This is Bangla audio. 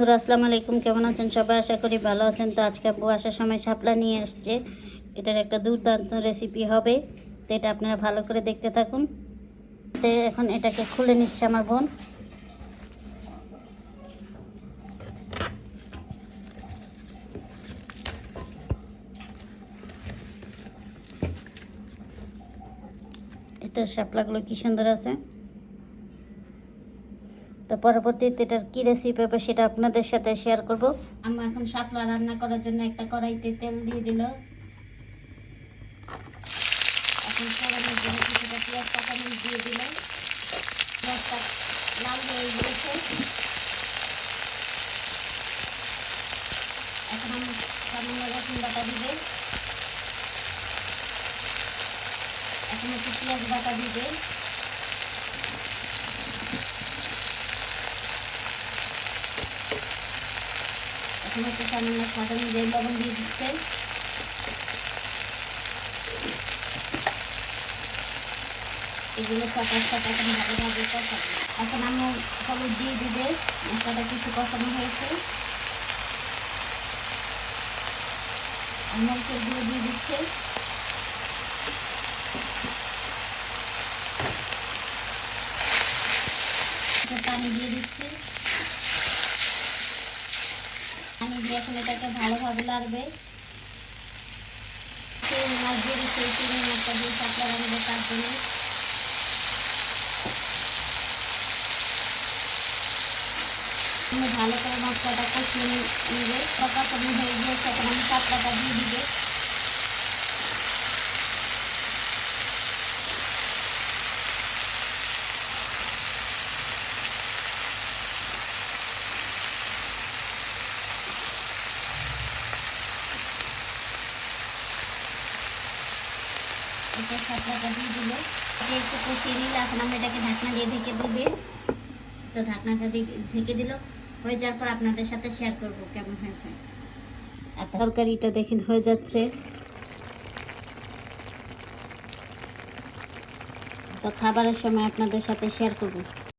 বন্ধুরা আসসালামু আলাইকুম, কেমন আছেন সবাই? আশা করি ভালো আছেন। তো আজকে আব্বু আসার সময় শাপলা নিয়ে আসছে। এটার একটা দুর্দান্ত রেসিপি হবে, তো এটা আপনারা ভালো করে দেখতে থাকুন। তো এখন এটাকে খুলে নিচ্ছে আমার বোন। এটার শাপলাগুলো কি সুন্দর আছে। তো পরবর্তীতে এটার কি রেসিপি হবে সেটা আপনাদের সাথে শেয়ার করব। আমরা এখন শাপলা রান্না করার জন্য একটা কড়াইতে তেল দিয়ে দিল। এখন ফোড়নের জন্য কিছুটা পেঁয়াজ কাঁচামরিচ দিয়ে দিল। পেঁয়াজটা লাল হয়ে গিয়েছে। এখন আমি সামান্য রসুন বাটা দিবে। এখন একটু পেঁয়াজ বাটা দিবে। এখন একটু সামান্য স্বাদ অনুযায়ী লবণ দিয়ে দিচ্ছে। এগুলো কষার সাথে এখন ভালোভাবে কষাবে। এখন আমি হলুদ দিয়ে দিবে। মশলাটা কিছু কষানো হয়েছে। মরিচের গুঁড়ো দিয়ে দিচ্ছে। পানি দিয়ে দিচ্ছি। পানি দিয়ে এখন এটাকে ভালোভাবে লাগবে। চিংড়ি মাছ দিয়ে দিচ্ছে। চিংড়ি মাছটা দিয়ে শাপলা রাখবে তার জন্য। ভালো করে মশলাটা কষিয়ে নেবে। কষানো হয়ে গিয়েছে, এখন আমি শাপলাটা দিয়ে দিবে। এটা শাপলাটা দিয়ে দিল। একটু কষিয়ে নিলে এখন আমি এটাকে ঢাকনা দিয়ে ঢেকে দিবে। তো ঢাকনাটা ঢেকে দিল। হয়ে যাওয়ার পর আপনাদের সাথে শেয়ার করব কেমন হয়েছে। আর তরকারিটা দেখেন হয়ে যাচ্ছে। তো খাবারের সময় আপনাদের সাথে শেয়ার করব।